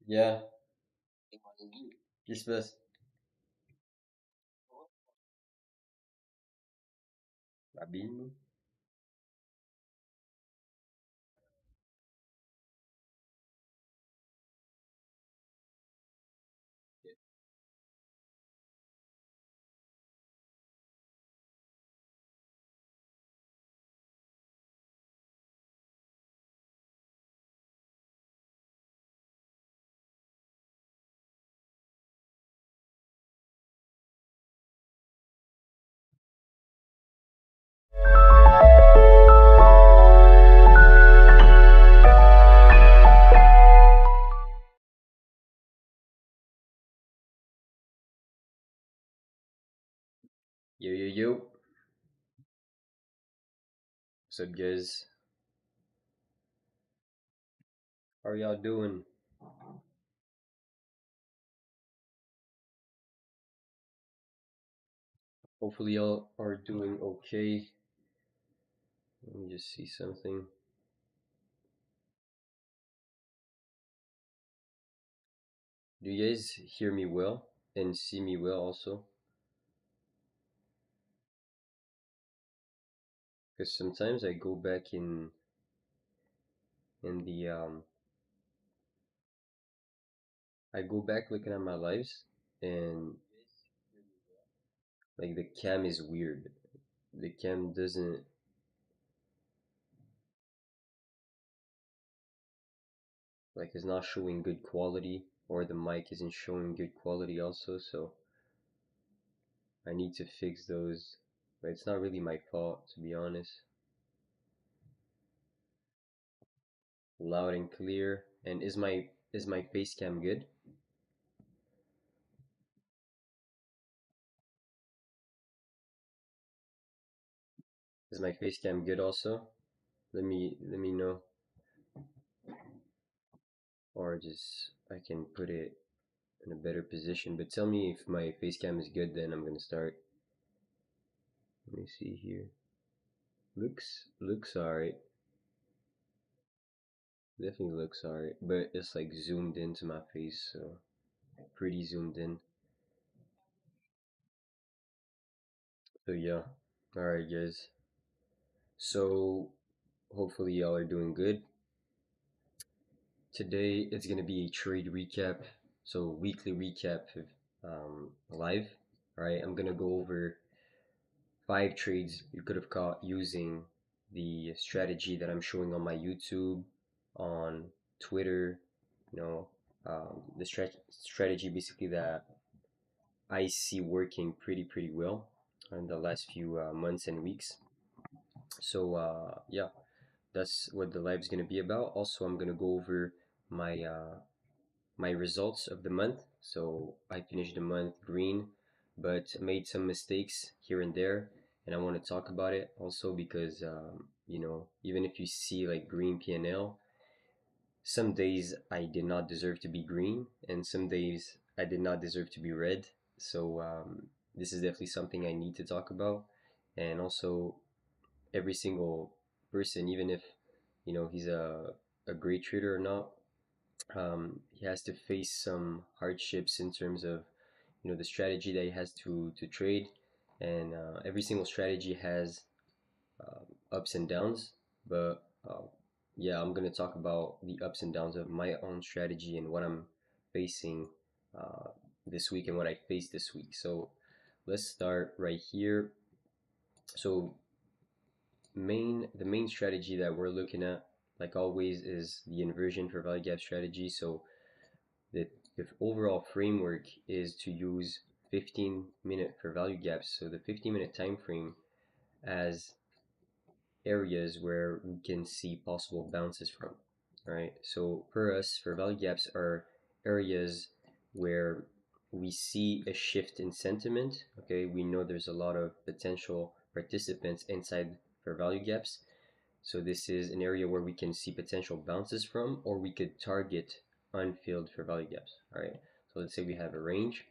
Yeah, qu'est-ce qui se passe? Abîme. Yo, yo, yo. What's up, guys? How are y'all doing? Hopefully, y'all are doing okay. Let me just see something. Do you guys hear me well and see me well also? Because sometimes I go back in the I go back looking at my lives and like the cam is weird. The cam doesn't like is not showing good quality, or the mic isn't showing good quality also, so I need to fix those. But it's not really my fault, to be honest. Loud and clear. And is my face cam good? Is my face cam good also? Let me know, or just I can put it in a better position. But tell me if my face cam is good, then I'm gonna start. Let me see here. Looks alright. Definitely looks alright, but it's like zoomed into my face, so pretty zoomed in. So yeah. Alright, guys. So hopefully y'all are doing good. Today it's gonna be a trade recap, so weekly recap live. Alright, I'm gonna go over 5 trades you could have caught using the strategy that I'm showing on my YouTube, on Twitter, you know, the strategy basically that I see working pretty well in the last few months and weeks. So yeah, that's what the live is gonna be about. Also, I'm gonna go over my results of the month. So I finished the month green, but made some mistakes here and there, and I want to talk about it also because even if you see like green PNL, some days I did not deserve to be green, and some days I did not deserve to be red. So this is definitely something I need to talk about, and also every single person, even if he's a great trader or not, he has to face some hardships in terms of the strategy that he has to trade, and every single strategy has ups and downs. But yeah, I'm gonna talk about the ups and downs of my own strategy and what I'm facing uh, this week and what I faced this week. So let's start right here. So the main strategy that we're looking at, like always, is the inversion for value gap strategy. So the, the overall framework is to use 15-minute for value gaps. So the 15-minute time frame as areas where we can see possible bounces from. All right. So for us, for value gaps are areas where we see a shift in sentiment. Okay. We know there's a lot of potential participants inside for value gaps. So this is an area where we can see potential bounces from, or we could target unfilled for value gaps. All right. So let's say we have a range.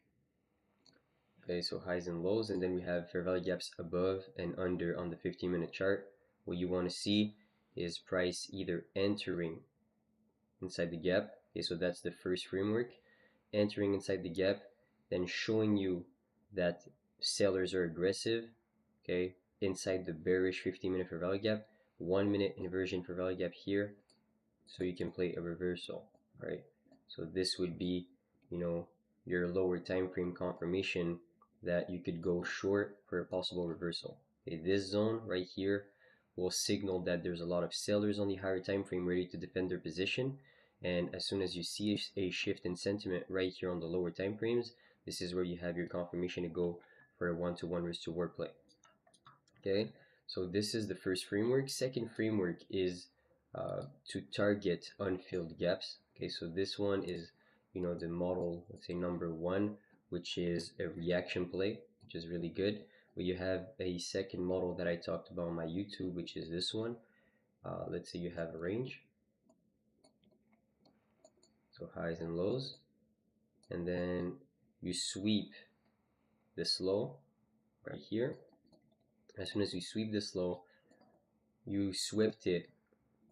Okay, so highs and lows, and then we have fair value gaps above and under on the 15-minute chart. What you want to see is price either entering inside the gap Okay, so that's the first framework. Entering inside the gap, then showing you that sellers are aggressive, okay, inside the bearish 15-minute fair value gap, 1-minute inversion fair value gap here, so you can play a reversal, right? So this would be, you know, your lower time frame confirmation that you could go short for a possible reversal. Okay, this zone right here will signal that there's a lot of sellers on the higher time frame ready to defend their position. And as soon as you see a shift in sentiment right here on the lower time frames, this is where you have your confirmation to go for a 1-to-1 risk to reward play. Okay, so this is the first framework. Second framework is to target unfilled gaps. Okay, so this one is, the model, let's say number one, which is a reaction play, which is really good. But you have a second model that I talked about on my YouTube, which is this one. Let's say you have a range, so highs and lows, and then you sweep this low right here. As soon as you sweep this low, you swept it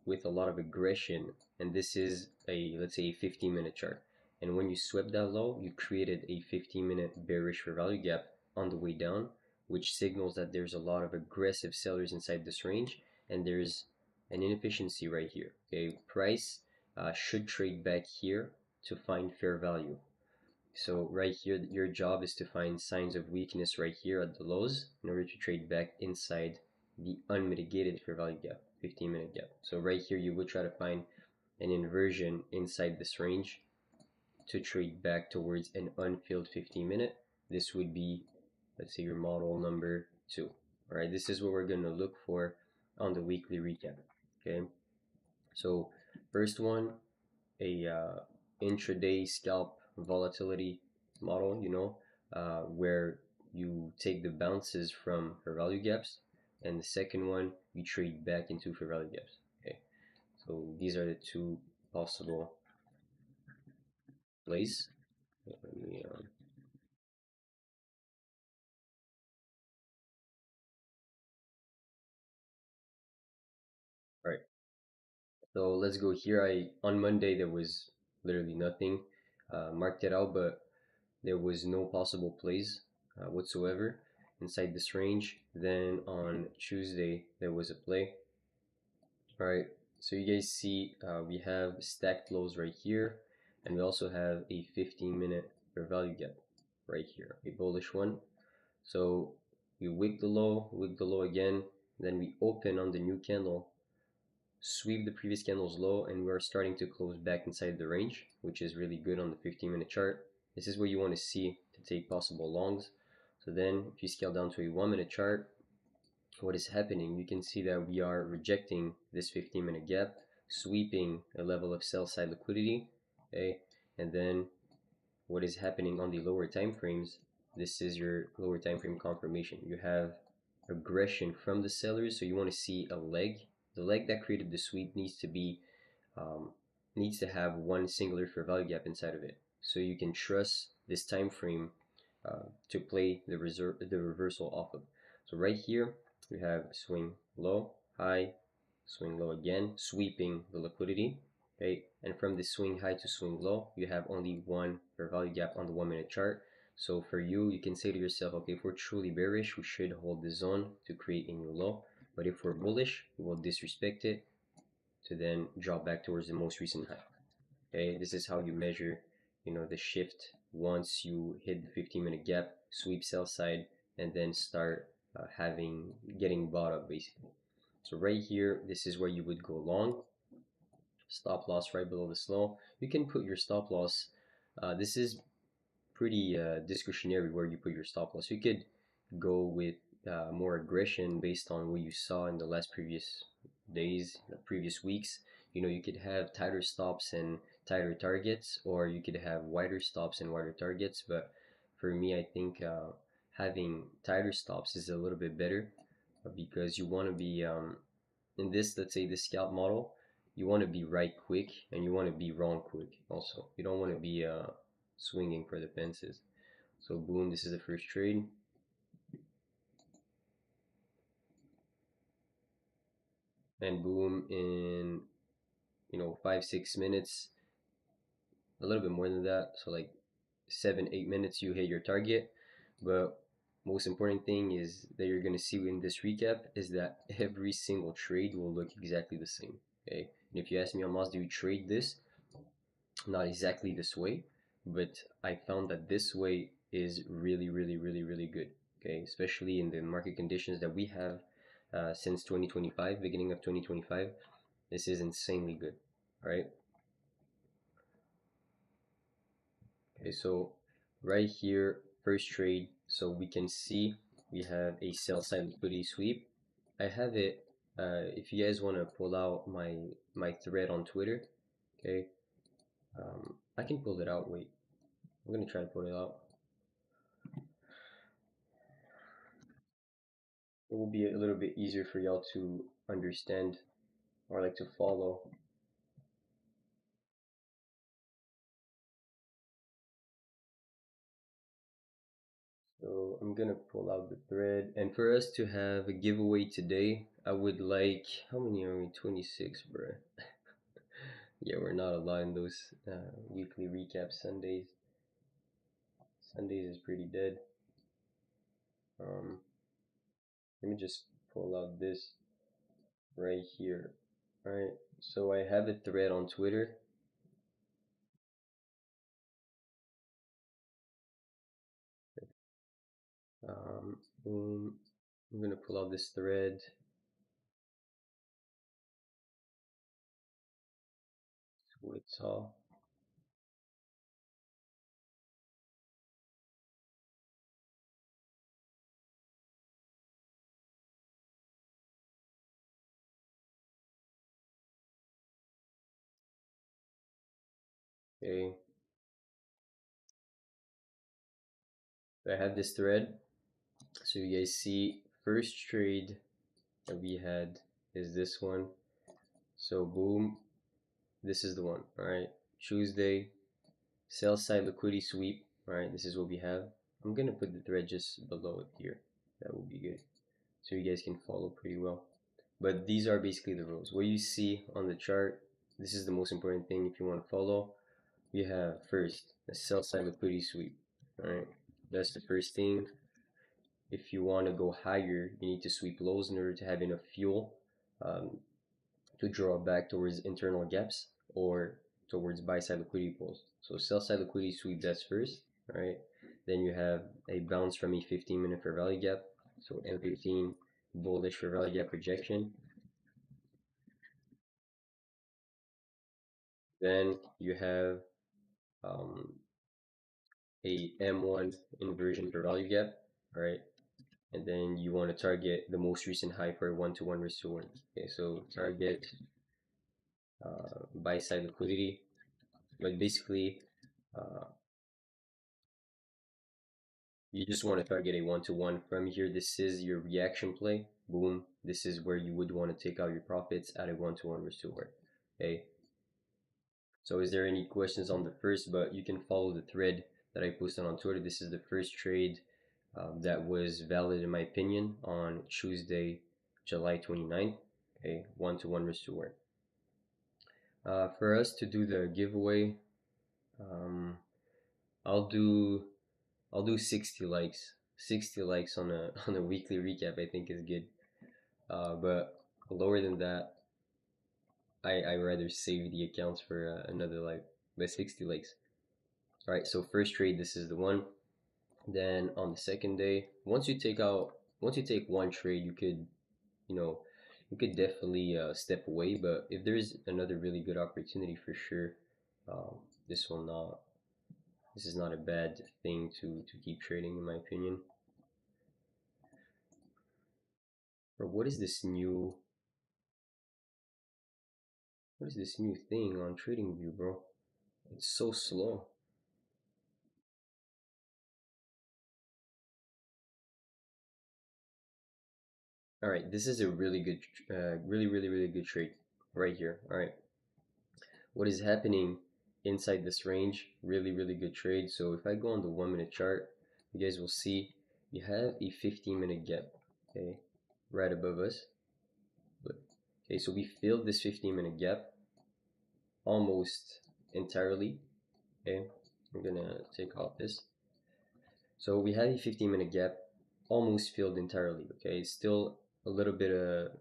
with a lot of aggression, and this is a, let's say, a 15-minute chart. And when you swept that low, you created a 15-minute bearish fair value gap on the way down, which signals that there's a lot of aggressive sellers inside this range, and there's an inefficiency right here. Okay, price should trade back here to find fair value. So right here, your job is to find signs of weakness right here at the lows in order to trade back inside the unmitigated fair value gap, 15-minute gap. So right here, you would try to find an inversion inside this range to trade back towards an unfilled 15-minute. This would be, let's say, your model number two. All right, this is what we're going to look for on the weekly recap. Okay, so first one, a intraday scalp volatility model, where you take the bounces from fair value gaps, and the second one you trade back into fair value gaps. Okay, so these are the two possible plays. Let me, all right, so let's go here. On Monday there was literally nothing marked it out, but there was no possible plays whatsoever inside this range. Then on Tuesday there was a play. All right, so you guys see we have stacked lows right here, and we also have a 15-minute fair value gap right here, a bullish one. So we wick the low again, then we open on the new candle, sweep the previous candle's low, and we're starting to close back inside the range, which is really good on the 15-minute chart. This is what you want to see to take possible longs. So then if you scale down to a 1-minute chart, what is happening, you can see that we are rejecting this 15-minute gap, sweeping a level of sell side liquidity, okay, and then what is happening on the lower time frames, this is your lower time frame confirmation. You have aggression from the sellers, so you want to see a leg. The leg that created the sweep um, needs to have one singular fair value gap inside of it, so you can trust this time frame to play the reversal off of. So right here we have swing low, high, swing low again, sweeping the liquidity. Okay, and from the swing high to swing low, you have only one fair value gap on the 1-minute chart. So for you, you can say to yourself, okay, if we're truly bearish, we should hold the zone to create a new low. But if we're bullish, we will disrespect it to then drop back towards the most recent high. Okay, this is how you measure, the shift once you hit the 15-minute gap, sweep sell side, and then start getting bought up basically. So right here, this is where you would go long. Stop loss right below the slow. You can put your stop loss. This is pretty discretionary where you put your stop loss. You could go with more aggression based on what you saw in the previous days, the previous weeks. You could have tighter stops and tighter targets, or you could have wider stops and wider targets. But for me, I think having tighter stops is a little bit better because you want to be in this, let's say, this scalp model. You want to be right quick and you want to be wrong quick also. You don't want to be swinging for the fences. So boom, this is the first trade. And boom, in 5-6 minutes, a little bit more than that. So like 7, 8 minutes, you hit your target. But most important thing is that you're gonna see in this recap is that every single trade will look exactly the same. Okay, and if you ask me, Almas, do you trade this? Not exactly this way, but I found that this way is really, really, really, really good. Okay, especially in the market conditions that we have since 2025, beginning of 2025. This is insanely good. All right. Okay, so right here, first trade. So we can see we have a sell side liquidity sweep. I have it. If you guys want to pull out my thread on Twitter, okay, I can pull it out. Wait, I'm gonna try to pull it out. It will be a little bit easier for y'all to understand or like to follow. So I'm gonna pull out the thread, and for us to have a giveaway today, I would like, how many are we? 26, bruh. Yeah, we're not allowing those weekly recap Sundays. Sundays is pretty dead. Um, Let me just pull out this right here. All right, so I have a thread on Twitter. Boom. I'm gonna pull out this thread. So it's all. Okay, so I have this thread. So you guys see, first trade that we had is this one. So boom, this is the one. All right, Tuesday, sell side liquidity sweep. All right, this is what we have. I'm gonna put the thread just below it here. That will be good, so you guys can follow pretty well. But these are basically the rules. What you see on the chart, this is the most important thing if you want to follow. You have first a sell side liquidity sweep. All right, that's the first thing. If you want to go higher, you need to sweep lows in order to have enough fuel um, to draw back towards internal gaps or towards buy side liquidity pools. So sell side liquidity sweep, that's first. All right. Then you have a bounce from a 15-minute fair value gap. So M15 bullish fair value gap rejection. Then you have um, a M1 inversion fair value gap. All right. And then you want to target the most recent high for 1-to-1 risk to 1. Okay, so target buy side liquidity, but basically uh, you just want to target a 1-to-1 from here. This is your reaction play. Boom. This is where you would want to take out your profits at a 1-to-1 risk to 1. Okay. So is there any questions on the first? But you can follow the thread that I posted on Twitter. This is the first trade that was valid in my opinion on Tuesday, July 29th. Okay, 1-to-1 risk to 1. For us to do the giveaway, um, I'll do I'll do 60 likes. 60 likes on a on a weekly recap I think is good. But lower than that, I rather save the accounts for another like but 60 likes. All right, so first trade, this is the one. Then on the second day, once you take one trade, you know, you could definitely step away. But if there's another really good opportunity for sure, um, this will not this is not a bad thing to keep trading in my opinion. Or what is this new thing on TradingView, bro? It's so slow. All right, this is a really good really good trade right here. All right, what is happening inside this range? Really good trade. So if I go on the 1 minute chart, you guys will see you have a 15-minute gap, okay, right above us. Okay, so we filled this 15-minute gap almost entirely. Okay, I'm gonna take out this. So we have a 15-minute gap almost filled entirely. Okay, still a little bit of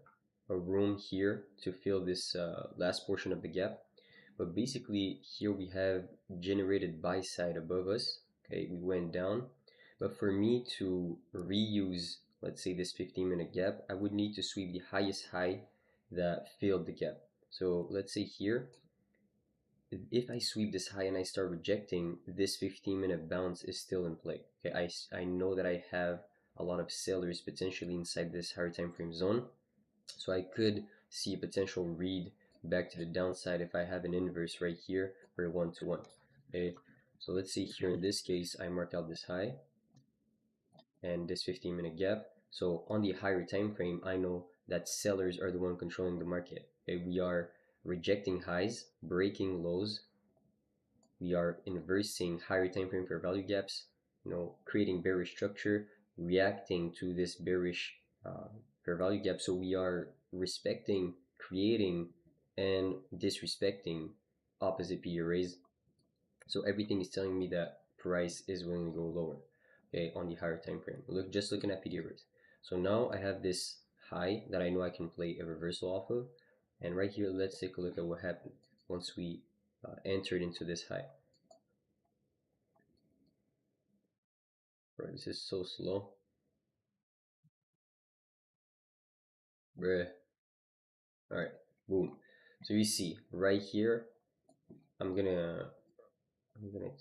a room here to fill this last portion of the gap. But basically here we have generated buy side above us. Okay, we went down. But for me to reuse, let's say this 15-minute gap, I would need to sweep the highest high that filled the gap. So let's say here, if I sweep this high and I start rejecting, this 15-minute bounce is still in play. Okay, I know that I have a lot of sellers potentially inside this higher time frame zone. So I could see a potential read back to the downside if I have an inverse right here for a 1-to-1. Okay, so let's see here in this case, I mark out this high and this 15-minute gap. So on the higher time frame, I know that sellers are the one controlling the market. Okay, we are rejecting highs, breaking lows, we are inversing higher time frame fair value gaps, creating bearish structure, reacting to this bearish fair value gap. So we are respecting, creating, and disrespecting opposite PE arrays. So everything is telling me that price is willing to go lower, okay, on the higher time frame. Just looking at PD arrays. So now I have this high that I know I can play a reversal off of. And right here, let's take a look at what happened once we entered into this high. Bro, this is so slow. Bruh. Alright, boom. So you see, right here, I'm gonna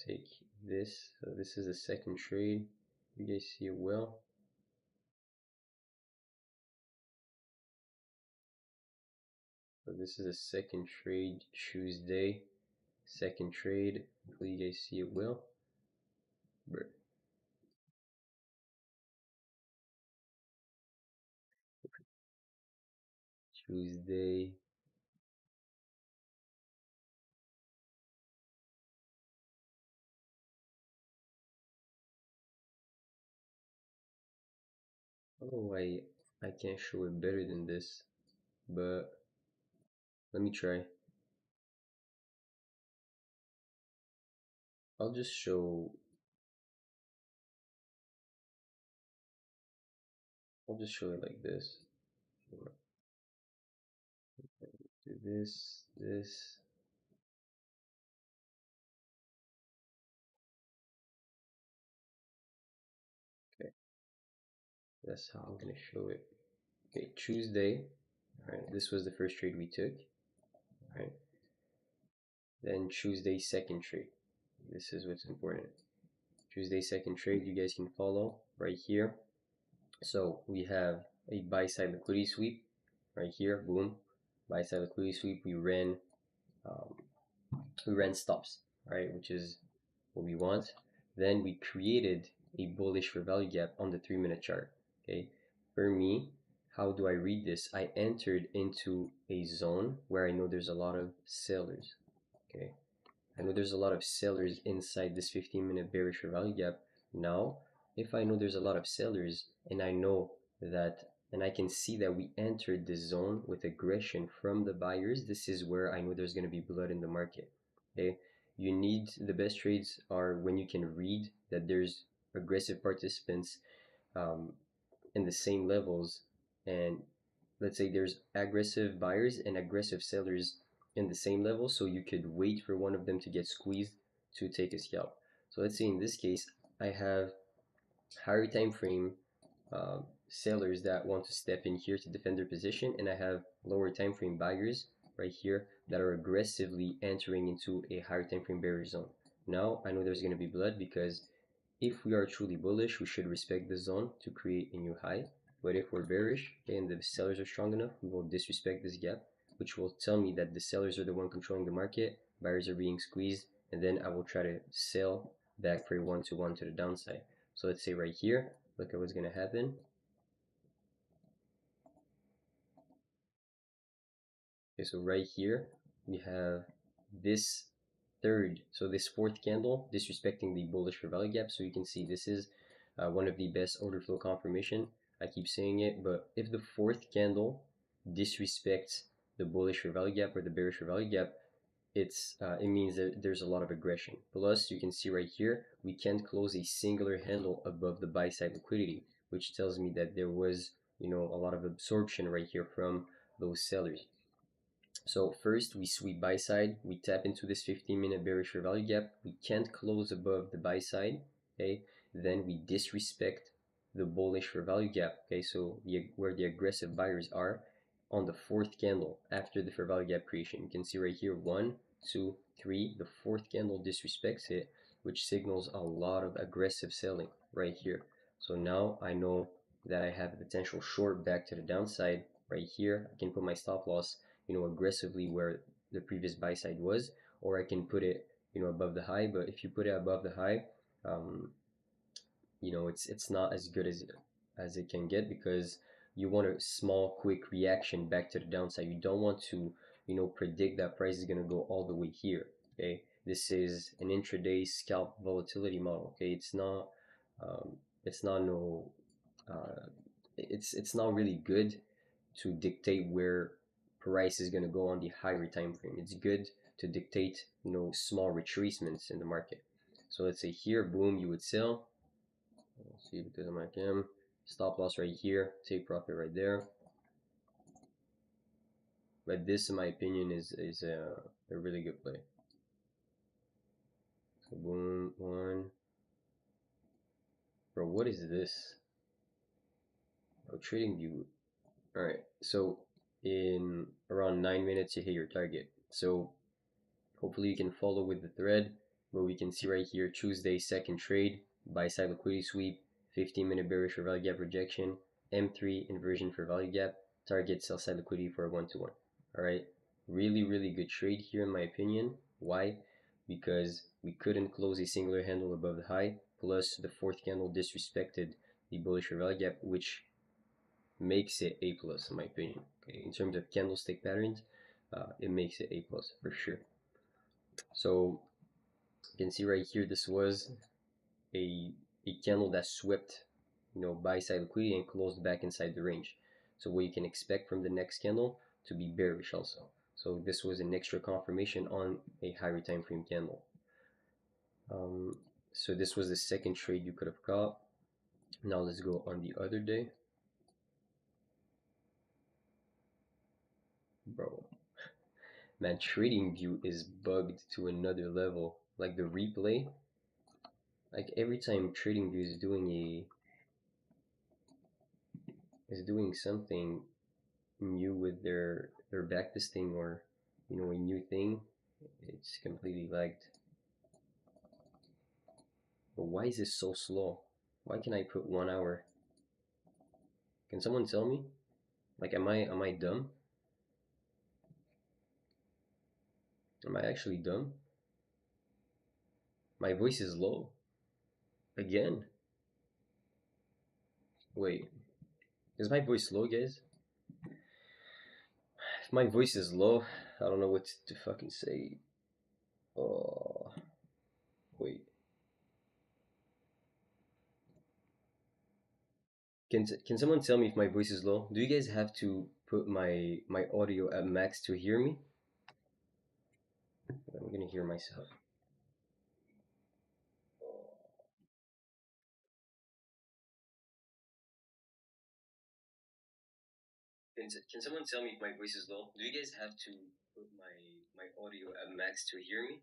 take this. So this is a second trade. You guys see it well. So this is a second trade, Tuesday. Second trade. Hopefully you guys see it well. Bruh. Tuesday. Oh, I can't show it better than this, but let me try. I'll just show it like this. Do this. Okay, that's how I'm gonna show it. Okay, Tuesday. Alright, this was the first trade we took. Alright. Then Tuesday second trade. This is what's important. Tuesday second trade, you guys can follow right here. So we have a buy side liquidity sweep right here. Boom, buy side liquidity sweep. Um, we ran stops, right, which is what we want. Then we created a bullish for value gap on the 3-minute chart. Okay, for me, how do I read this? I entered into a zone where I know there's a lot of sellers. Okay, I know there's a lot of sellers inside this 15-minute bearish for value gap. Now, if I know there's a lot of sellers and I know that, and I can see that we entered this zone with aggression from the buyers, this is where I know there's going to be blood in the market. Okay, you need, the best trades are when you can read that there's aggressive participants um, in the same levels, and let's say there's aggressive buyers and aggressive sellers in the same level, so you could wait for one of them to get squeezed to take a scalp. So let's say in this case, I have higher time frame sellers that want to step in here to defend their position, and I have lower time frame buyers right here that are aggressively entering into a higher time frame bearish zone. Now I know there's going to be blood because if we are truly bullish, we should respect the zone to create a new high. But if we're bearish and the sellers are strong enough, we will disrespect this gap, which will tell me that the sellers are the one controlling the market, buyers are being squeezed, and then I will try to sell back for a 1-to-1 to the downside. So let's say right here, look at what's going to happen. Okay, so right here, we have this this fourth candle disrespecting the bullish for value gap. So you can see this is one of the best order flow confirmation. I keep saying it, but if the fourth candle disrespects the bullish for value gap or the bearish for value gap, it means that there's a lot of aggression. Plus, you can see right here, we can't close a singular handle above the buy side liquidity, which tells me that there was, a lot of absorption right here from those sellers. So first we sweep buy side, we tap into this 15-minute bearish fair value gap. We can't close above the buy side, okay? Then we disrespect the bullish fair value gap, okay? So where the aggressive buyers are on the fourth candle after the fair value gap creation. You can see right here, 1, 2, 3. The fourth candle disrespects it, which signals a lot of aggressive selling right here. So now I know that I have a potential short back to the downside right here. I can put my stop loss aggressively where the previous buy side was, or I can put it, above the high. But if you put it above the high, um, it's not as good as it can get, because you want a small, quick reaction back to the downside. You don't want to, predict that price is going to go all the way here. Okay, this is an intraday scalp volatility model. Okay, um, it's not no, uh, it's not really good to dictate where price is going to go on the higher time frame. It's good to dictate, small retracements in the market. So let's say here, boom, you would sell. Let's see if it doesn't mark him. Stop loss right here, take profit right there. But this, in my opinion, is a really good play. So boom, one. Bro, what is this? Oh, trading view. All right, so in around 9 minutes, you hit your target. So hopefully you can follow with the thread, but we can see right here, Tuesday, second trade, buy side liquidity sweep, 15-minute bearish for value gap rejection, M3 inversion for value gap, target sell side liquidity for a 1-to-1. All right, really, really good trade here in my opinion. Why? Because we couldn't close a singular handle above the high, plus the fourth candle disrespected the bullish for value gap, which makes it A plus in my opinion. Okay, in terms of candlestick patterns, it makes it A plus for sure. So you can see right here, this was a candle that swept, buy side liquidity and closed back inside the range. So what you can expect from the next candle to be bearish also. So this was an extra confirmation on a higher time frame candle. So this was the second trade you could have caught. Now let's go on the other day. Bro, man, trading view is bugged to another level. Like the replay, like every time trading view is doing something new with their backtesting, or a new thing, it's completely lagged. But why is this so slow? Why can I put 1 hour? Can someone tell me? Like, am I dumb? Am I actually dumb? My voice is low again. Wait, is my voice low, guys? If my voice is low, I don't know what to fucking say. Oh, wait. Can someone tell me if my voice is low? Do you guys have to put my audio at max to hear me? I'm gonna hear myself. Can someone tell me if my voice is low? Do you guys have to put my audio at max to hear me?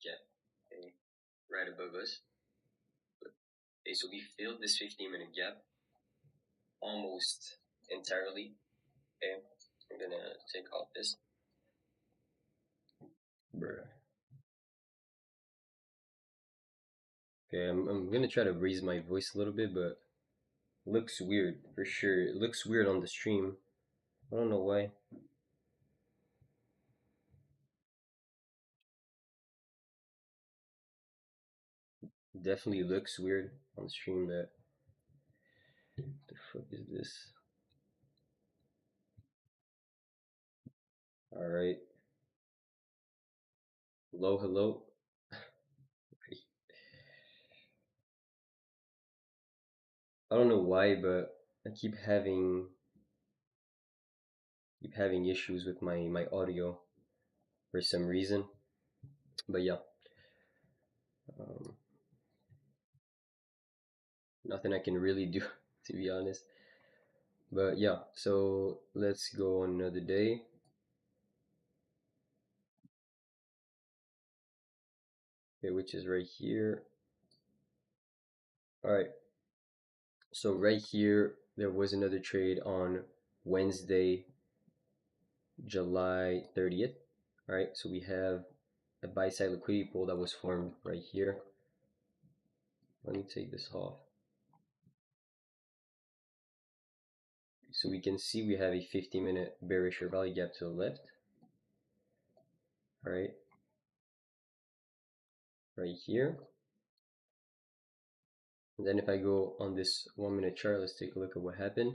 Yeah. Okay. Right above us. Okay, so we filled this 15-minute gap almost entirely. Okay, I'm gonna take off this. Bruh. Okay, I'm gonna try to raise my voice a little bit, but looks weird for sure. It looks weird on the stream. I don't know why. Definitely looks weird on the stream, but what the fuck is this? Alright. Hello, hello. I don't know why, but I keep having issues with my audio for some reason. But yeah, um, nothing I can really do to be honest. But yeah, so let's go on another day. Okay, which is right here. All right. So right here, there was another trade on Wednesday, July 30th. All right. So we have a buy side liquidity pool that was formed right here. Let me take this off. So we can see we have a 50-minute bearish or value gap to the left. All right. Right here. And then if I go on this 1-minute chart, let's take a look at what happened.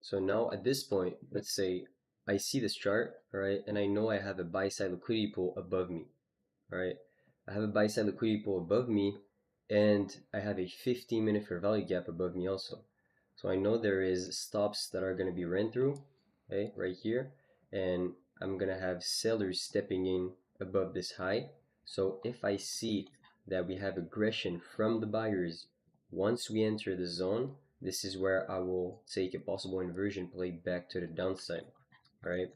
So now at this point, let's say I see this chart, all right, and I know I have a buy side liquidity pool above me, all right. I have a buy side liquidity pool above me, and I have a 15-minute fair value gap above me also. So I know there is stops that are going to be ran through, okay, right here, and I'm going to have sellers stepping in above this high. So if I see that we have aggression from the buyers once we enter the zone, this is where I will take a possible inversion play back to the downside, right?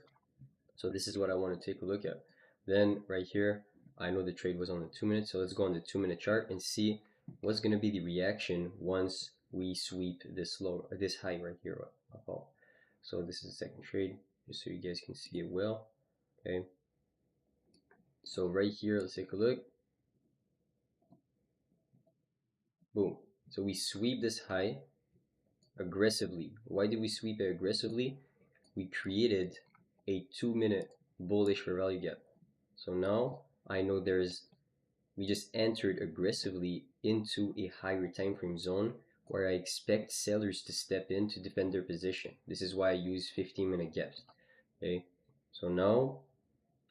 So this is what I want to take a look at. Then right here, I know the trade was on the 2 minutes, so let's go on the 2-minute chart and see what's going to be the reaction once we sweep this low, this high right here up. So this is the second trade, just so you guys can see it well. Okay. So right here, let's take a look. Boom. So we sweep this high aggressively. Why did we sweep it aggressively? We created a 2-minute bullish for value gap. So now I know we just entered aggressively into a higher time frame zone where I expect sellers to step in to defend their position. This is why I use 15-minute gaps. Okay, so now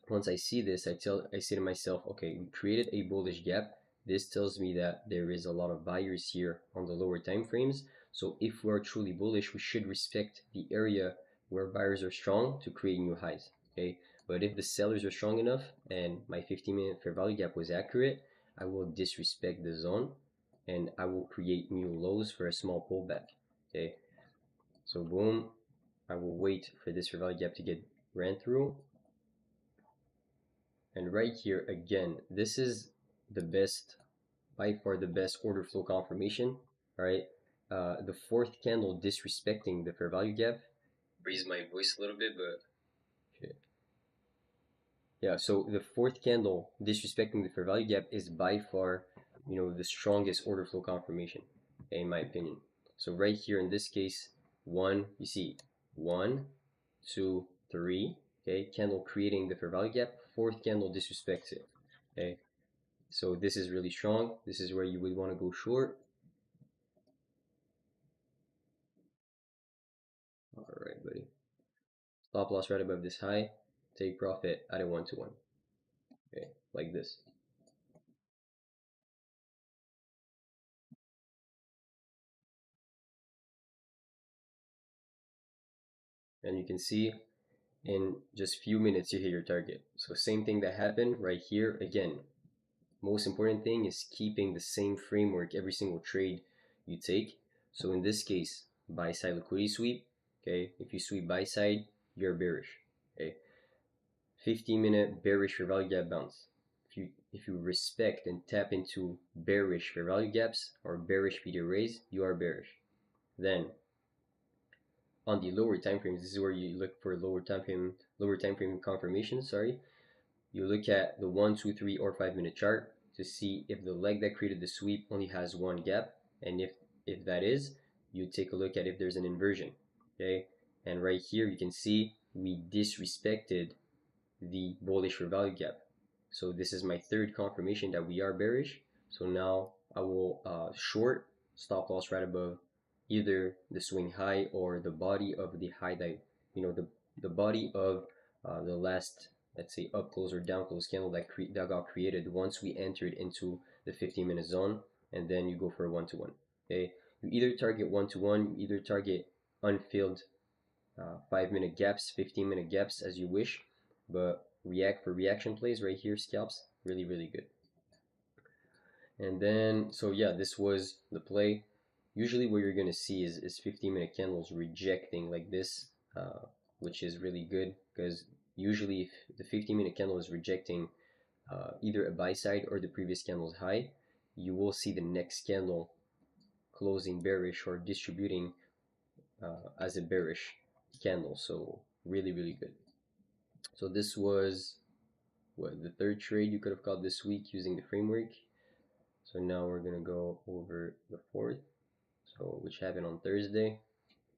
once I see this, I say to myself, okay, we created a bullish gap. This tells me that there is a lot of buyers here on the lower time frames. So if we're truly bullish, we should respect the area where buyers are strong to create new highs. Okay, but if the sellers are strong enough and my 15-minute fair value gap was accurate, I will disrespect the zone and I will create new lows for a small pullback. Okay, so boom, I will wait for this fair value gap to get ran through. And right here again, this is the best, by far the best order flow confirmation. All right, the fourth candle disrespecting the fair value gap. Raise my voice a little bit, but okay. Yeah. So the fourth candle disrespecting the fair value gap is by far, the strongest order flow confirmation, in my opinion. So right here in this case, you see 1, 2, 3. Okay, candle creating the fair value gap. Fourth candle disrespects it. Okay, so this is really strong. This is where you would want to go short. All right, buddy. Stop loss right above this high. Take profit at a 1-to-1. Okay, like this. And you can see in just few minutes you hit your target. So same thing that happened right here. Again, most important thing is keeping the same framework every single trade you take. So in this case, buy side liquidity sweep. Okay, if you sweep buy side, you're bearish. Okay, 15-minute bearish fair value gap bounce. If you respect and tap into bearish fair value gaps or bearish video raise, you are bearish. Then on the lower time frames, this is where you look for lower time frame confirmation. Sorry, you look at the 1, 2, 3, or 5-minute chart to see if the leg that created the sweep only has one gap, and if that is, you take a look at if there's an inversion. Okay, and right here you can see we disrespected the bullish for value gap. So this is my third confirmation that we are bearish. So now I will short, stop loss right above either the swing high or the body of the high that, the body of the last let's say up close or down close candle that got created once we entered into the 15-minute zone, and then you go for a 1-to-1. Okay, you either target 1-to-1, you either target unfilled 5-minute gaps, 15-minute gaps as you wish, but reaction plays right here, scalps, really good. And then, so yeah, this was the play. Usually what you're going to see is 15-minute candles rejecting like this, which is really good because usually if the 15-minute candle is rejecting either a buy side or the previous candle's high, you will see the next candle closing bearish or distributing as a bearish candle. So really good. So this was what the third trade you could have got this week using the framework. So now we're gonna go over the fourth, so which happened on Thursday.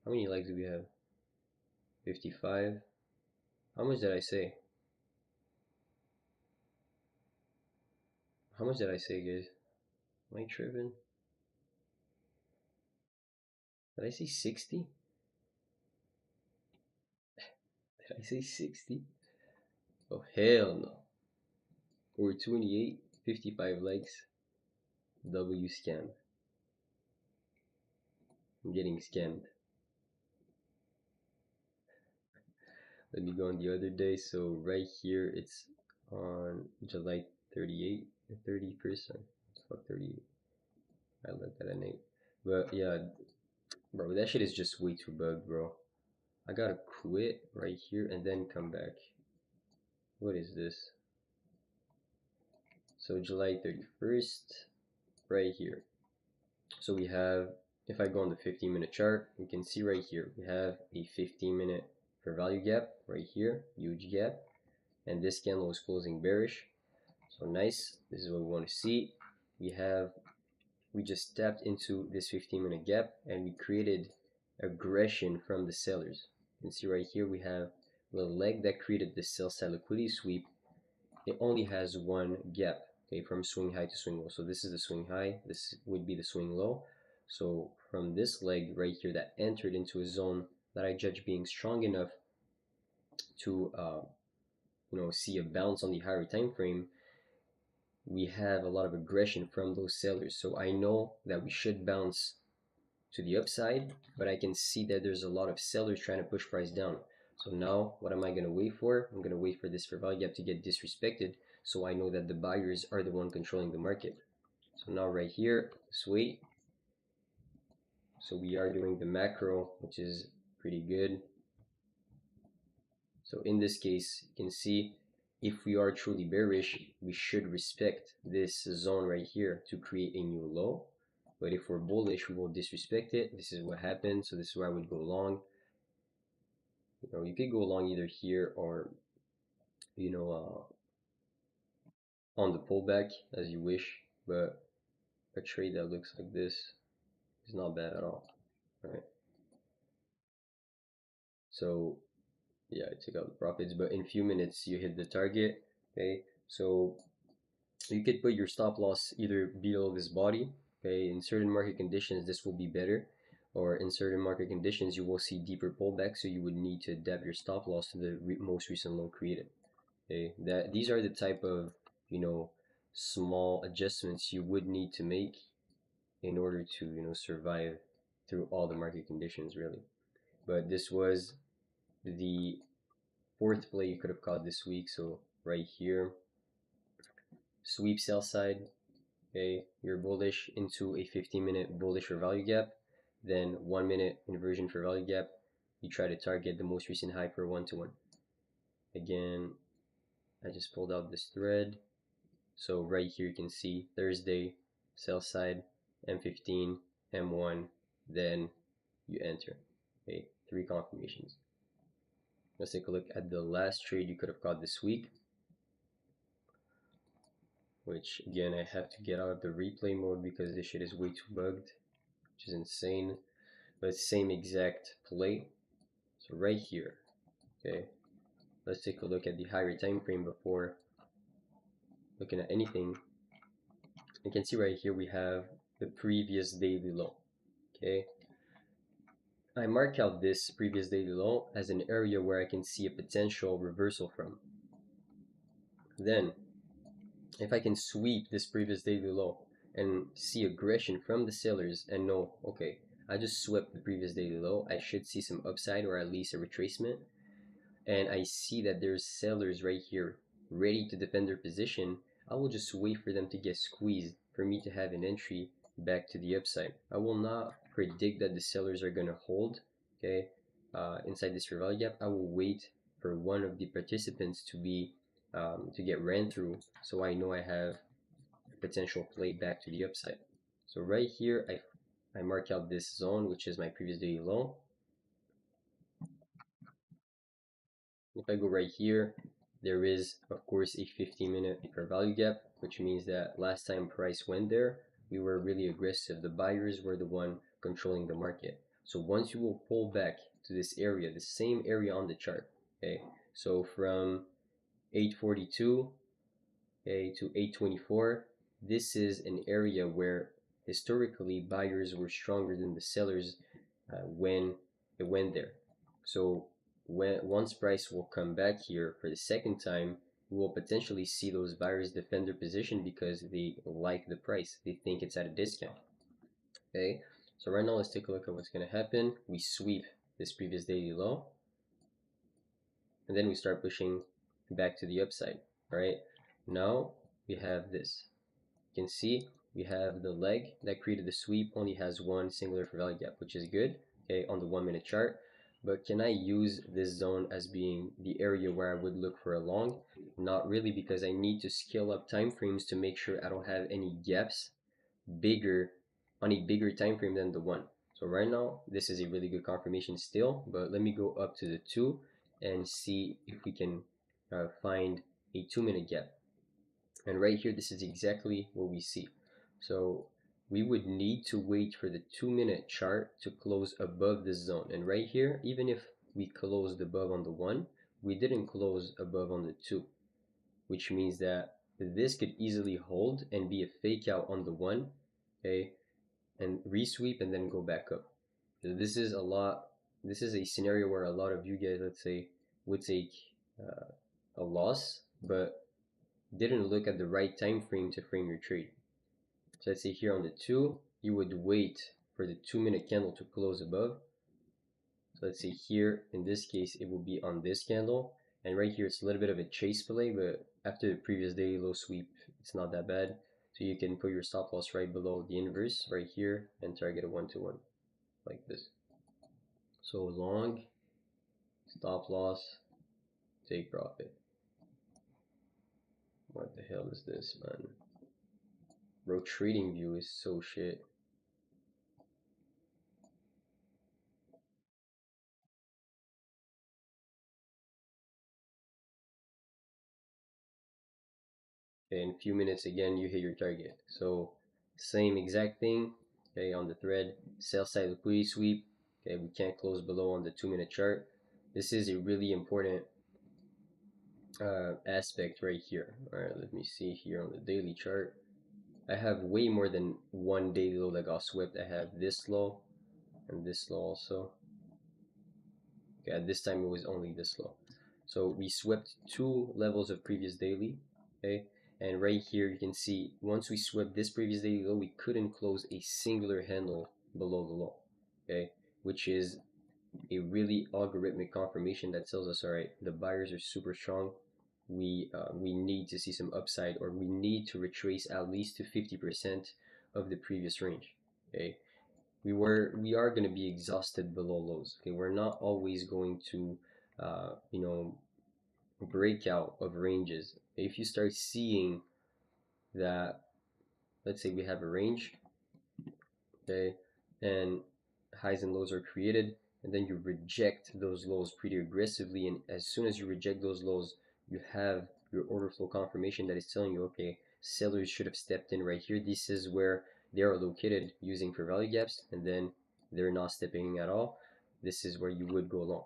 How many likes do we have? 55. How much did I say? How much did I say, guys? Am I tripping? Did I say 60? Did I say 60? Oh hell no. Or 28, 55 likes. W scammed. I'm getting scammed. Let me go on the other day. So right here it's on July 38, 30%. Fuck 38. I looked at an 8. But yeah, bro, that shit is just way too bugged, bro. I gotta quit right here and then come back. What is this? So July 31st, right here. So we have, if I go on the 15-minute chart, we can see right here, we have a 15-minute fair value gap right here, huge gap. And this candle is closing bearish. So nice, this is what we want to see. We just tapped into this 15-minute gap and we created aggression from the sellers. You can see right here we have the leg that created the sell side liquidity sweep. It only has one gap, okay, from swing high to swing low. So this is the swing high, this would be the swing low. So from this leg right here that entered into a zone that I judge being strong enough to see a bounce on the higher time frame, we have a lot of aggression from those sellers. So I know that we should bounce to the upside, but I can see that there's a lot of sellers trying to push price down. So now what am I going to wait for? I'm going to wait for this fair value gap to get disrespected, so I know that the buyers are the one controlling the market. So now right here, let's wait. So we are doing the macro, which is pretty good. So in this case, you can see if we are truly bearish, we should respect this zone right here to create a new low. But if we're bullish, we will disrespect it. This is what happened. So this is where I would go long. You could go long either here or, on the pullback as you wish. But a trade that looks like this is not bad at all. All right. So yeah, I took out the profits, but in few minutes you hit the target. Okay, so you could put your stop loss either below this body. Okay, in certain market conditions this will be better, or in certain market conditions you will see deeper pullback, so you would need to adapt your stop loss to the most recent low created. Okay, these are the type of small adjustments you would need to make in order to survive through all the market conditions, really. But this was the fourth play you could have caught this week. So right here, sweep sell side. Okay, you're bullish into a 15-minute bullish for value gap, then 1 minute inversion for value gap. You try to target the most recent high for 1-to-1. Again, I just pulled out this thread. So right here you can see Thursday, sell side, M15, M1, then you enter. Okay, 3 confirmations. Let's take a look at the last trade you could have caught this week, which again I have to get out of the replay mode because this shit is way too bugged, which is insane. But same exact play. So right here, okay, let's take a look at the higher time frame before looking at anything. You can see right here we have the previous daily low. Okay, I mark out this previous daily low as an area where I can see a potential reversal from. Then if I can sweep this previous daily low and see aggression from the sellers and know, okay, I just swept the previous daily low, I should see some upside or at least a retracement, and I see that there's sellers right here ready to defend their position, I will just wait for them to get squeezed for me to have an entry back to the upside. I will not predict that the sellers are going to hold, okay, inside this fair value gap. I will wait for one of the participants to get ran through, so I know I have a potential play back to the upside. So right here, I mark out this zone, which is my previous daily low. If I go right here, there is of course a 15-minute fair value gap, which means that last time price went there, we were really aggressive. The buyers were the one controlling the market. So once you will pull back to this area, the same area on the chart, okay, so from 842, okay, to 824, this is an area where historically buyers were stronger than the sellers when it went there. So once price will come back here for the second time, we will potentially see those buyers defend their position because they like the price. They think it's at a discount. Okay, so right now let's take a look at what's going to happen. We sweep this previous daily low, and then we start pushing back to the upside. All right, now we have this. You can see we have the leg that created the sweep only has one singular fair value gap, which is good, okay, on the 1 minute chart. But can I use this zone as being the area where I would look for a long? Not really, because I need to scale up time frames to make sure I don't have any gaps bigger on a bigger time frame than the one. So right now, this is a really good confirmation still, but let me go up to the 2 and see if we can find a 2 minute gap. And right here, this is exactly what we see. So we would need to wait for the 2 minute chart to close above this zone. And right here, even if we closed above on the 1, we didn't close above on the 2, which means that this could easily hold and be a fake out on the 1, okay, and resweep and then go back up. So this is a scenario where a lot of you guys, let's say, would take a loss, but didn't look at the right time frame to frame your trade. So let's say here on the 2, you would wait for the 2 minute candle to close above. So let's say here, in this case, it will be on this candle. And right here, it's a little bit of a chase play, but after the previous daily low sweep, it's not that bad. So you can put your stop loss right below the inverse right here and target a 1-to-1 like this. So long, stop loss, take profit. What the hell is this, man? Bro, trading view is so shit. Okay, in a few minutes again you hit your target. So same exact thing, okay, on the thread, sell side liquidity sweep. Okay, we can't close below on the 2 minute chart. This is a really important aspect right here. All right, let me see here on the daily chart. I have way more than one daily low that got swept. I have this low and this low also. Okay, at this time it was only this low. So we swept two levels of previous daily, okay? And right here you can see once we swept this previous daily low, we couldn't close a singular handle below the low, okay? Which is a really algorithmic confirmation that tells us, all right, the buyers are super strong. We need to see some upside, or we need to retrace at least to 50% of the previous range, okay? We are going to be exhausted below lows, okay? We're not always going to you know, breakout of ranges. If you start seeing that, let's say we have a range, okay, and highs and lows are created, and then you reject those lows pretty aggressively, and as soon as you reject those lows, you have your order flow confirmation that is telling you, okay, sellers should have stepped in right here. This is where they are located using fair value gaps, and then they're not stepping in at all. This is where you would go long.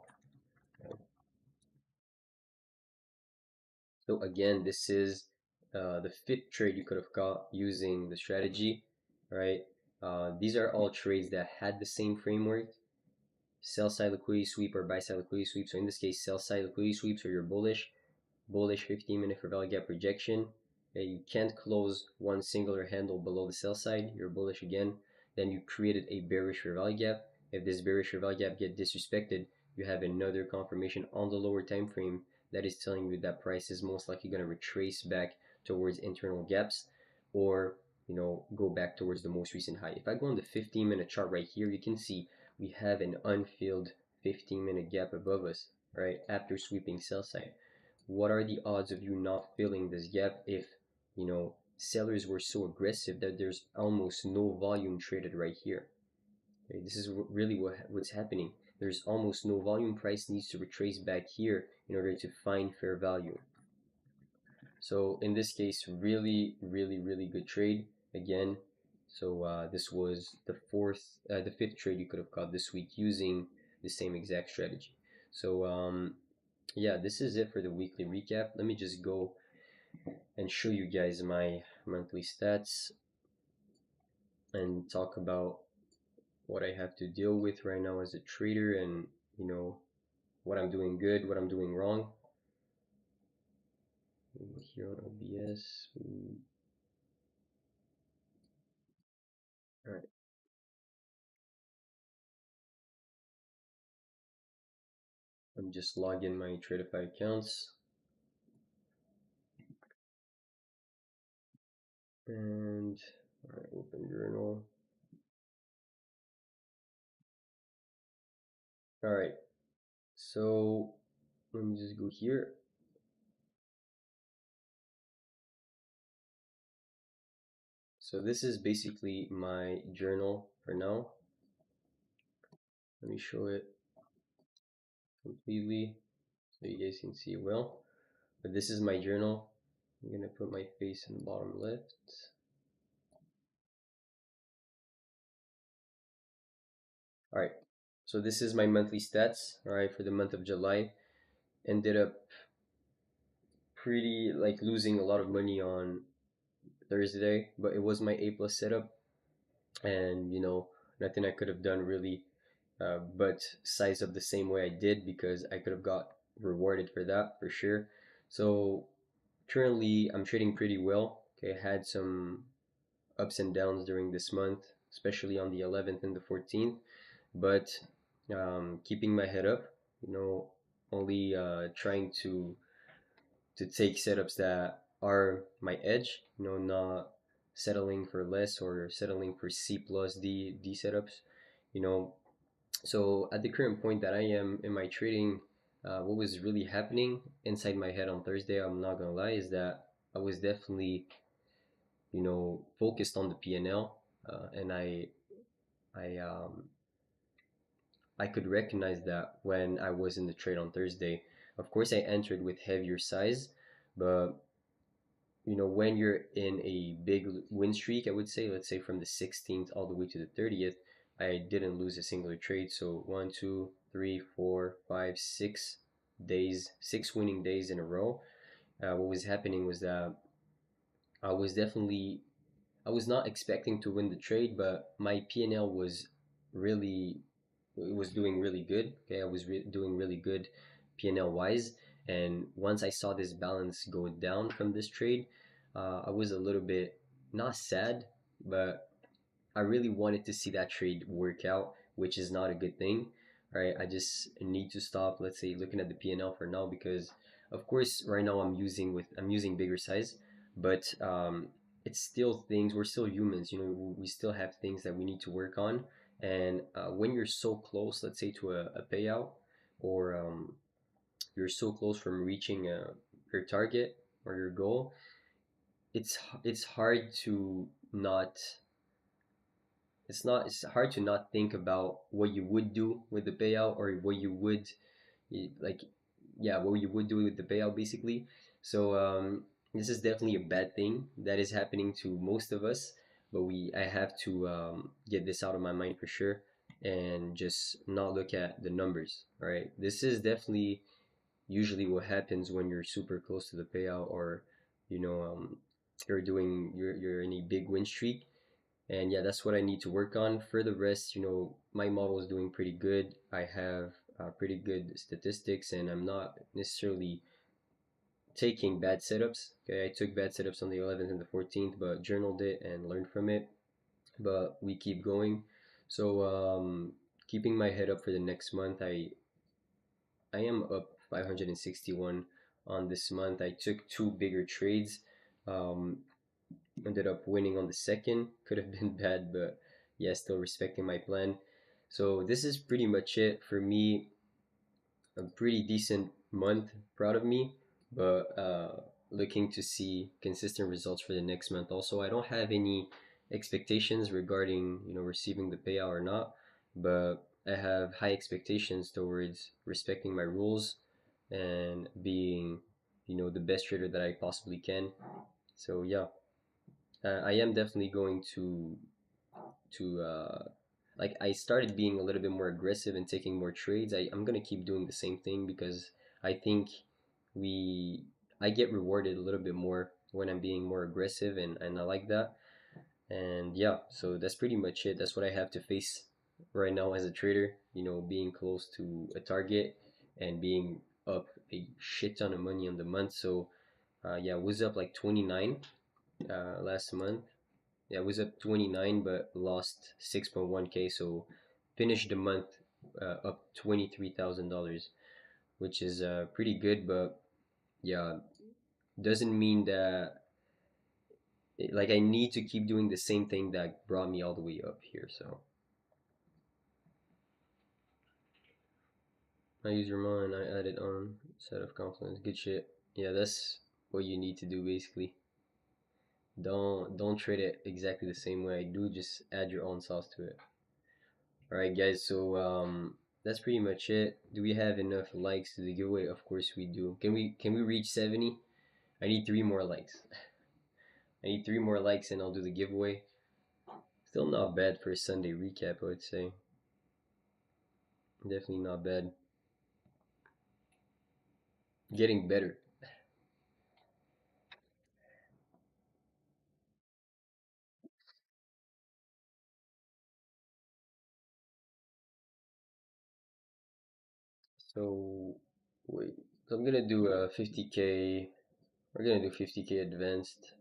So again, this is the fifth trade you could have got using the strategy, right? These are all trades that had the same framework: sell side liquidity sweep or buy side liquidity sweep. So in this case, sell side liquidity sweep, so you're bullish. bullish 15-minute fair value gap rejection. Okay, you can't close one singular handle below the sell side, you're bullish again. Then you created a bearish fair value gap. If this bearish fair value gap get disrespected, you have another confirmation on the lower time frame that is telling you that price is most likely going to retrace back towards internal gaps, or go back towards the most recent high. If I go on the 15-minute chart right here, you can see we have an unfilled 15-minute gap above us, right, after sweeping sell side. What are the odds of you not filling this gap if sellers were so aggressive that there's almost no volume traded right here? Okay, this is really what's happening. There's almost no volume. Price needs to retrace back here in order to find fair value. So in this case, really, really, really good trade again. So this was the fifth trade you could have caught this week using the same exact strategy. So yeah, this is it for the weekly recap. Let me just go and show you guys my monthly stats and talk about what I have to deal with right now as a trader, and what I'm doing good, what I'm doing wrong. Here on OBS. All right. I'm just logging my Tradify accounts. And all right, open journal. All right, so let me just go here. So this is basically my journal for now. Let me show it completely so you guys can see it well. But this is my journal. I'm gonna put my face in the bottom left. All right, so this is my monthly stats. All right, for the month of July, ended up pretty like losing a lot of money on Thursday, but it was my A plus setup, and nothing I could have done really, but size up the same way I did, because I could have got rewarded for that for sure. So currently I'm trading pretty well. Okay, I had some ups and downs during this month, especially on the 11th and the 14th, but keeping my head up, only trying to take setups that are my edge, not settling for less or settling for C plus D setups, you know. So at the current point that I am in my trading, what was really happening inside my head on Thursday, I'm not gonna lie, is that I was definitely, focused on the PNL, and I could recognize that when I was in the trade on Thursday. Of course, I entered with heavier size, but when you're in a big win streak, I would say, let's say from the 16th all the way to the 30th, I didn't lose a singular trade. So 6 days, 6 winning days in a row. What was happening was that I was definitely, I was not expecting to win the trade, but my P&L was really, it was doing really good. Okay, I was doing really good P&L wise. And once I saw this balance go down from this trade, I was a little bit not sad, but I really wanted to see that trade work out, which is not a good thing. Right? I just need to stop, let's say, looking at the P&L for now, because of course right now I'm using bigger size, but it's still things, we're still humans, we still have things that we need to work on. And when you're so close, let's say, to a payout, or you're so close from reaching your target or your goal, it's hard to not it's hard to not think about what you would do with the payout, or what you would, like, yeah, what you would do with the payout basically. So this is definitely a bad thing that is happening to most of us, but I have to get this out of my mind for sure, and just not look at the numbers. Right, this is definitely usually what happens when you're super close to the payout, or you know um, you're in a big win streak. And yeah, that's what I need to work on. For the rest, my model is doing pretty good. I have pretty good statistics, and I'm not necessarily taking bad setups. Okay, I took bad setups on the 11th and the 14th, but journaled it and learned from it. But we keep going. So keeping my head up for the next month, I am up 561 on this month. I took two bigger trades. Um, Ended up winning on the second. Could have been bad, but yeah, still respecting my plan. So this is pretty much it for me. A pretty decent month. Proud of me, but looking to see consistent results for the next month. Also, I don't have any expectations regarding receiving the payout or not, but I have high expectations towards respecting my rules and being the best trader that I possibly can. So yeah, I am definitely going to like I started being a little bit more aggressive and taking more trades. I'm gonna keep doing the same thing because I think we I get rewarded a little bit more when I'm being more aggressive and I like that. And yeah, so that's pretty much it. That's what I have to face right now as a trader, being close to a target and being up a shit ton of money on the month. So yeah, I was up like 29 last month. Yeah, I was up 29 but lost 6.1k, so finished the month up $23,000, which is pretty good, but yeah, doesn't mean that like I need to keep doing the same thing that brought me all the way up here. So I use your mind, I added on set of confidence. Good shit. Yeah, that's what you need to do basically. Don't trade it exactly the same way I do, just add your own sauce to it. All right, guys. So that's pretty much it. Do we have enough likes to the giveaway? Of course we do. Can we reach 70? I need three more likes. I need three more likes and I'll do the giveaway. Still not bad for a Sunday recap, I would say. Definitely not bad. Getting better. So wait. So I'm gonna do a 50k. We're gonna do 50k advanced.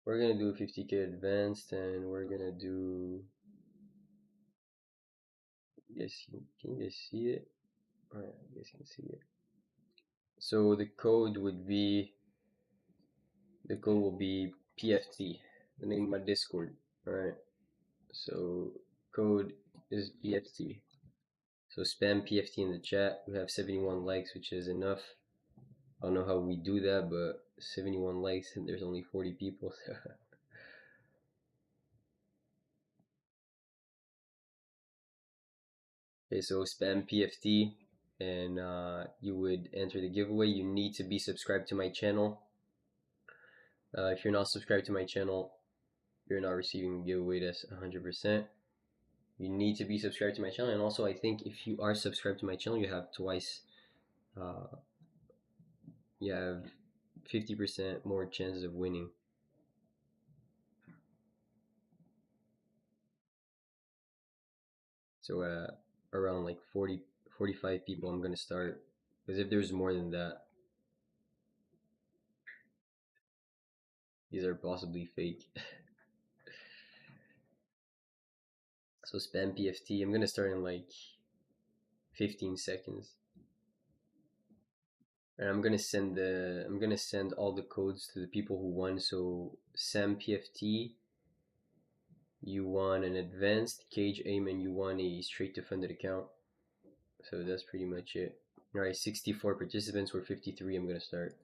We're gonna do 50k advanced, and we're gonna do. Yes, can you guys see it? Alright, you guys can see it. So the code will be PFT, the name of my Discord. Alright, so code is PFT. So spam PFT in the chat. We have 71 likes, which is enough. I don't know how we do that, but 71 likes and there's only 40 people. Okay, so spam PFT and you would enter the giveaway. You need to be subscribed to my channel. If you're not subscribed to my channel, you're not receiving a giveaway. That's 100%. You need to be subscribed to my channel, and also I think if you are subscribed to my channel, you have twice, uh, you have 50% more chances of winning. So around like 40, 45 people, I'm gonna start. Because if there's more than that, these are possibly fake. So spam PFT. I'm gonna start in like 15 seconds. And I'm gonna send all the codes to the people who won. So Sam PFT, you won an advanced. Cage Aim, you won a straight to funded account. So that's pretty much it. Alright, 64 participants. We're 53. I'm gonna start.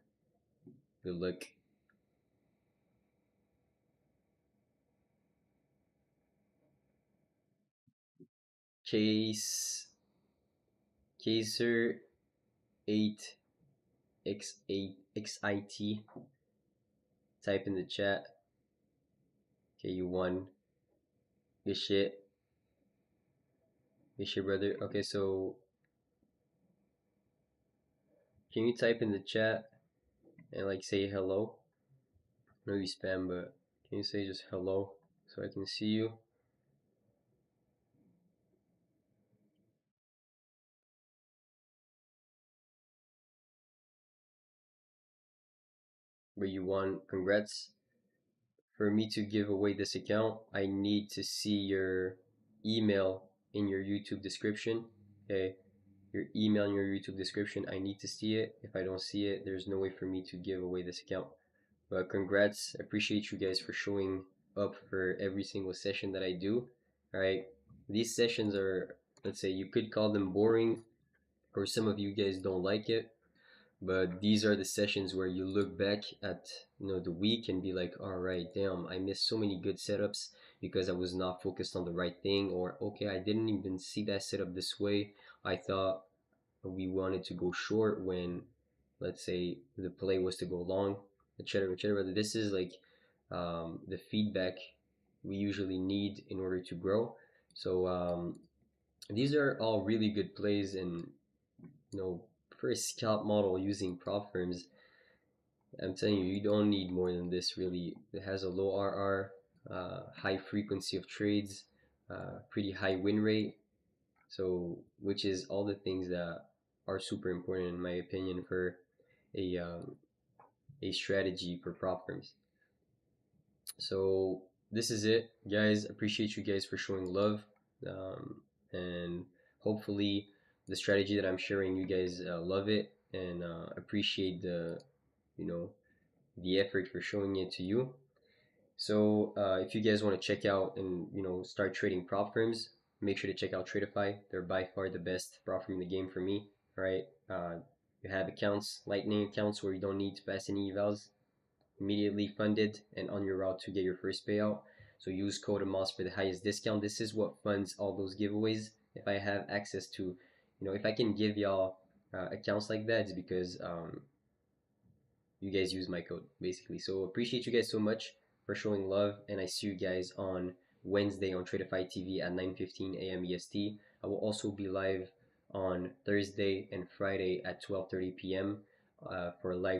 Good luck. Case Caser 8 X8 XIT. Type in the chat. Okay, you won. Good shit. Good shit, brother. Okay, so can you type in the chat and like say hello? Maybe spam, but can you say just hello so I can see you? where you won. Congrats. For me to give away this account, I need to see your email in your YouTube description. Okay, your email in your YouTube description. I need to see it. If I don't see it, there's no way for me to give away this account. But congrats. I appreciate you guys for showing up for every single session that I do. All right. These sessions are, let's say, you could call them boring, or some of you guys don't like it, but these are the sessions where you look back at, the week and be like, all right, damn, I missed so many good setups because I was not focused on the right thing, or okay, I didn't even see that setup this way. I thought we wanted to go short when, let's say, the play was to go long, etc., etc. This is like the feedback we usually need in order to grow. So these are all really good plays, and you know, for a scout model using prop firms, I'm telling you, you don't need more than this really. It has a low RR, high frequency of trades, pretty high win rate. So, which is all the things that are super important in my opinion for a a strategy for prop firms. So this is it, guys. Appreciate you guys for showing love, and hopefully the strategy that I'm sharing, you guys love it and appreciate you know the effort for showing it to you. So if you guys want to check out and start trading prop firms, make sure to check out Tradeify. They're by far the best prop firm in the game for me. All right, you have accounts, Lightning accounts, where you don't need to pass any evals, immediately funded and on your route to get your first payout. So use code AMOS for the highest discount. This is what funds all those giveaways. If I have access to, if I can give y'all accounts like that, it's because you guys use my code basically. So appreciate you guys so much for showing love, and I see you guys on Wednesday on Tradeify TV at 9:15 a.m. EST. I will also be live on Thursday and Friday at 12:30 p.m. For a live